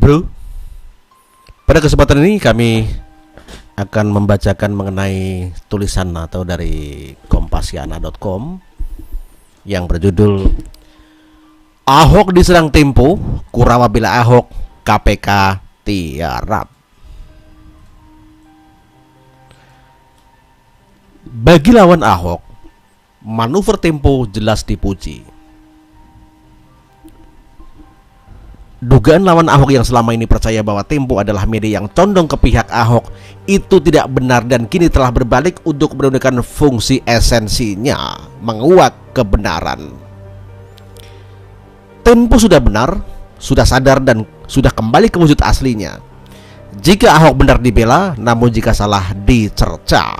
Bro, pada kesempatan ini kami akan membacakan mengenai tulisan atau dari kompasiana.com yang berjudul Ahok diserang Tempo, Kurawa bila Ahok, KPK tiarap. Bagi lawan Ahok, manuver Tempo jelas dipuji. Dugaan lawan Ahok yang selama ini percaya bahwa Tempo adalah media yang condong ke pihak Ahok itu tidak benar dan kini telah berbalik untuk menunjukkan fungsi esensinya, menguak kebenaran. Tempo sudah benar, sudah sadar dan sudah kembali ke wujud aslinya. Jika Ahok benar dibela, namun jika salah dicerca.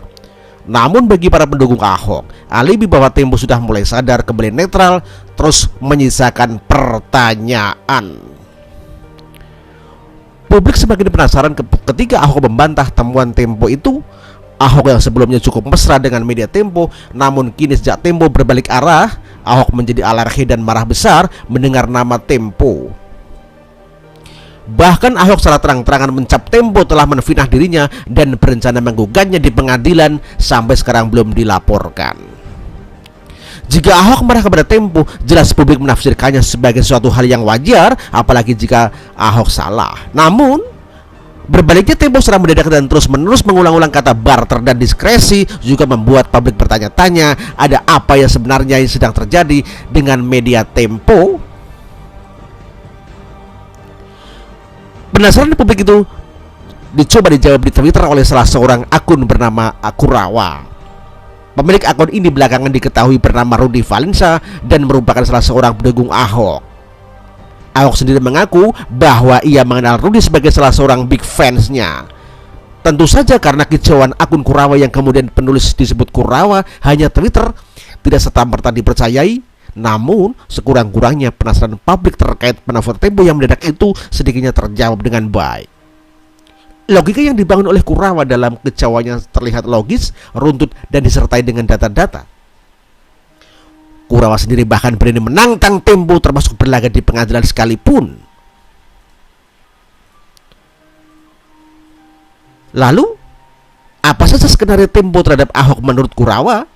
Namun bagi para pendukung Ahok, alibi bahwa Tempo sudah mulai sadar kembali netral terus menyisakan pertanyaan. Publik semakin penasaran ketika Ahok membantah temuan Tempo itu. Ahok yang sebelumnya cukup mesra dengan media Tempo, namun kini sejak Tempo berbalik arah, Ahok menjadi alergi dan marah besar mendengar nama Tempo. Bahkan Ahok secara terang-terangan mencap Tempo telah menfitnah dirinya dan berencana menggugatnya di pengadilan, sampai sekarang belum dilaporkan. Jika Ahok marah kepada Tempo, jelas publik menafsirkannya sebagai suatu hal yang wajar, apalagi jika Ahok salah. Namun berbaliknya, Tempo secara mendadak dan terus-menerus mengulang-ulang kata barter dan diskresi juga membuat publik bertanya-tanya ada apa yang sebenarnya yang sedang terjadi dengan media Tempo. Penasaran publik itu dicoba dijawab di Twitter oleh salah seorang akun bernama Kurawa. Pemilik akun ini belakangan diketahui bernama Rudy Valensa dan merupakan salah seorang pendukung Ahok. Ahok sendiri mengaku bahwa ia mengenal Rudy sebagai salah seorang big fansnya. Tentu saja karena kicauan akun Kurawa yang kemudian penulis disebut Kurawa hanya Twitter tidak serta-merta dipercayai. Namun sekurang-kurangnya penasaran publik terkait penafsir Tempo yang mendadak itu sedikitnya terjawab dengan baik. Logika yang dibangun oleh Kurawa dalam kicauannya terlihat logis, runtut, dan disertai dengan data-data. Kurawa sendiri bahkan berani menantang Tempo termasuk berlaga di pengadilan sekalipun. Lalu, apa saja skenario Tempo terhadap Ahok menurut Kurawa?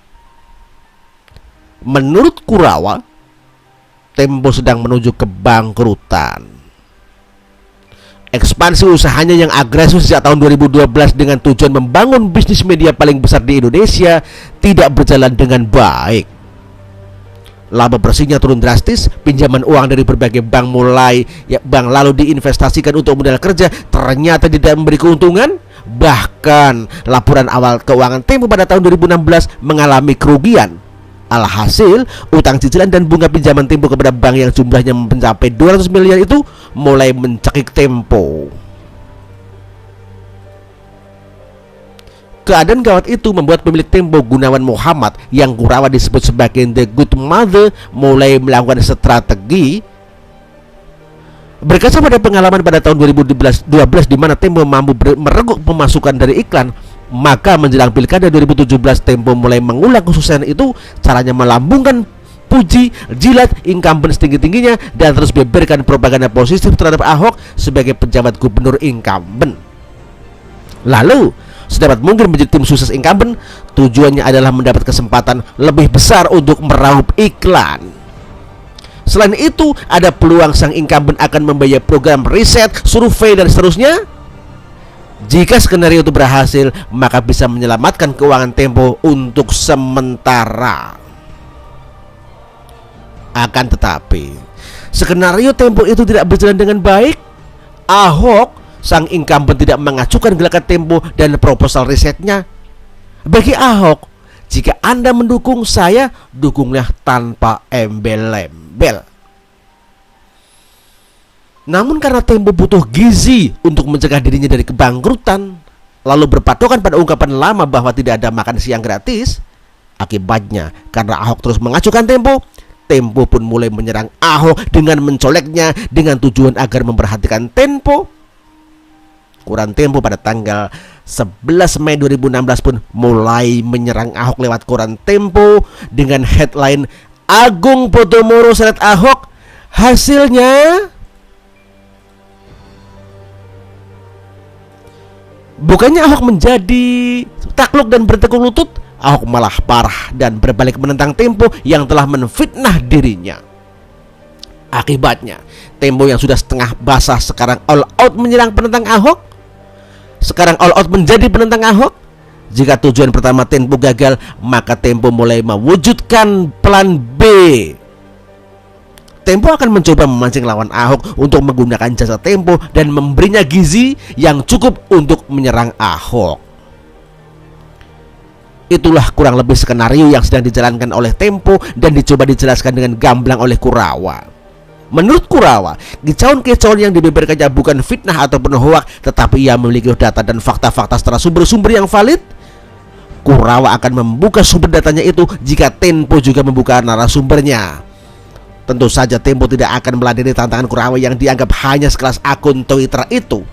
Menurut Kurawa, Tempo sedang menuju kebangkrutan. Ekspansi usahanya yang agresif sejak tahun 2012 dengan tujuan membangun bisnis media paling besar di Indonesia tidak berjalan dengan baik. Laba bersihnya turun drastis, pinjaman uang dari berbagai bank lalu diinvestasikan untuk modal kerja ternyata tidak memberi keuntungan. Bahkan laporan awal keuangan Tempo pada tahun 2016 mengalami kerugian. Alhasil, utang cicilan dan bunga pinjaman Tempo kepada bank yang jumlahnya mencapai 200 miliar itu mulai mencekik Tempo. Keadaan gawat itu membuat pemilik Tempo, Gunawan Muhammad, yang Kurawa disebut sebagai The Good Mother, mulai melakukan strategi. Berkaca pada pengalaman pada tahun 2012 di mana Tempo mampu mereguk pemasukan dari iklan, maka menjelang pilkada 2017 Tempo mulai mengulang kesuksesan itu. Caranya melambungkan puji, jilat incumbent setinggi-tingginya dan terus beberkan propaganda positif terhadap Ahok sebagai pejabat gubernur incumbent. Lalu, sedapat mungkin menjadi tim sukses incumbent, tujuannya adalah mendapat kesempatan lebih besar untuk meraup iklan. Selain itu, ada peluang sang incumbent akan membayar program riset, survei, dan seterusnya. Jika skenario itu berhasil, maka bisa menyelamatkan keuangan Tempo untuk sementara. Akan tetapi, skenario Tempo itu tidak berjalan dengan baik. Ahok, sang incumbent, tidak mengajukan gelagat Tempo dan proposal risetnya. Bagi Ahok, jika Anda mendukung saya, dukunglah tanpa embel-embel. Namun karena Tempo butuh gizi untuk mencegah dirinya dari kebangkrutan, lalu berpatokan pada ungkapan lama bahwa tidak ada makan siang gratis, akibatnya karena Ahok terus mengacukan Tempo, Tempo pun mulai menyerang Ahok dengan mencoleknya dengan tujuan agar memperhatikan Tempo. Koran Tempo pada tanggal 11 Mei 2016 pun mulai menyerang Ahok lewat koran Tempo dengan headline Agung Podomoro seret Ahok, hasilnya Bukannya Ahok menjadi takluk dan bertekuk lutut, Ahok malah parah dan berbalik menentang Tempo yang telah menfitnah dirinya. Akibatnya, Tempo yang sudah setengah basah sekarang all out menyerang penentang Ahok. Sekarang all out menjadi penentang Ahok. Jika tujuan pertama Tempo gagal, maka Tempo mulai mewujudkan plan B. Tempo akan mencoba memancing lawan Ahok untuk menggunakan jasa Tempo dan memberinya gizi yang cukup untuk menyerang Ahok. Itulah kurang lebih skenario yang sedang dijalankan oleh Tempo dan dicoba dijelaskan dengan gamblang oleh Kurawa. Menurut Kurawa, kicauan-kicauan yang dibeberkannya bukan fitnah ataupun hoak, tetapi ia memiliki data dan fakta-fakta secara sumber-sumber yang valid. Kurawa akan membuka sumber datanya itu jika Tempo juga membuka narasumbernya. Tentu saja Tempo tidak akan meladeni tantangan Kurawa yang dianggap hanya sekelas akun Twitter itu.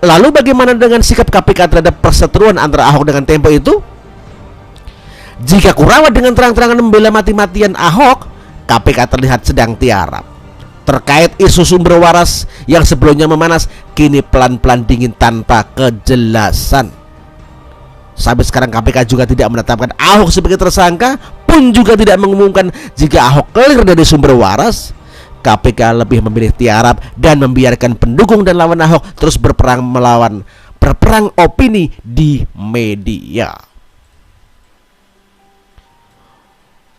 Lalu bagaimana dengan sikap KPK terhadap perseteruan antara Ahok dengan Tempo itu? Jika Kurawa dengan terang-terangan membela mati-matian Ahok, KPK terlihat sedang tiarap. Terkait isu sumber waras yang sebelumnya memanas, kini pelan-pelan dingin tanpa kejelasan. Sampai sekarang KPK juga tidak menetapkan Ahok sebagai tersangka, pun juga tidak mengumumkan jika Ahok clear dari sumber waras. KPK lebih memilih tiarap dan membiarkan pendukung dan lawan Ahok terus berperang opini di media.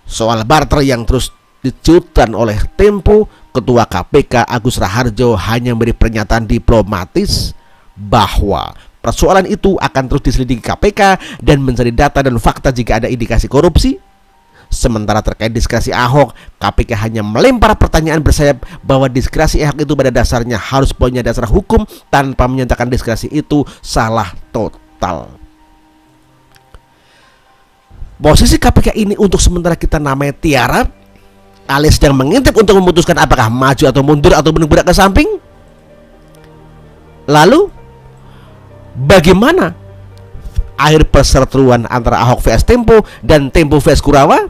Soal barter yang terus dicuitkan oleh Tempo, Ketua KPK Agus Raharjo hanya memberi pernyataan diplomatis bahwa persoalan itu akan terus diselidiki KPK dan mencari data dan fakta jika ada indikasi korupsi. Sementara terkait diskresi Ahok, KPK hanya melempar pertanyaan bersayap bahwa diskresi Ahok itu pada dasarnya harus punya dasar hukum tanpa menyatakan diskresi itu salah total. Posisi KPK ini untuk sementara kita namanya tiarap, alias sedang mengintip untuk memutuskan apakah maju atau mundur atau bergerak ke samping. Lalu bagaimana akhir perseteruan antara Ahok vs Tempo dan Tempo vs Kurawa?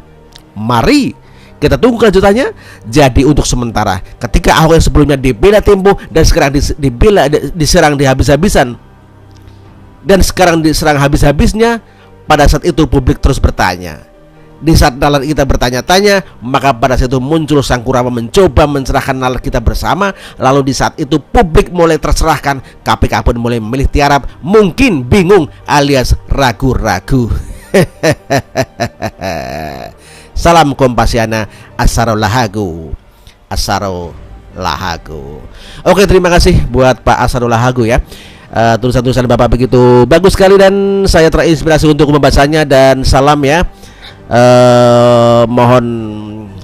Mari kita tunggu kelanjutannya. Jadi untuk sementara, ketika Ahok yang sebelumnya dibela Tempo dan sekarang diserang habis-habisan dan sekarang diserang habis-habisnya, pada saat itu publik terus bertanya. Di saat nalar kita bertanya-tanya, maka pada saat itu muncul sang Kurawa mencoba mencerahkan nalar kita bersama. Lalu di saat itu publik mulai tercerahkan, KPK pun mulai memilih tiarap, mungkin bingung alias ragu-ragu. Salam Kompasiana, Asaro Lahagu. Oke, terima kasih buat Pak Asaro Lahagu ya. Tulisan-tulisan Bapak begitu bagus sekali dan saya terinspirasi untuk membacanya. Dan salam ya. Mohon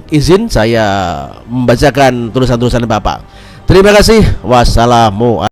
izin saya membacakan tulisan-tulisan Bapak. Terima kasih. Wassalamualaikum.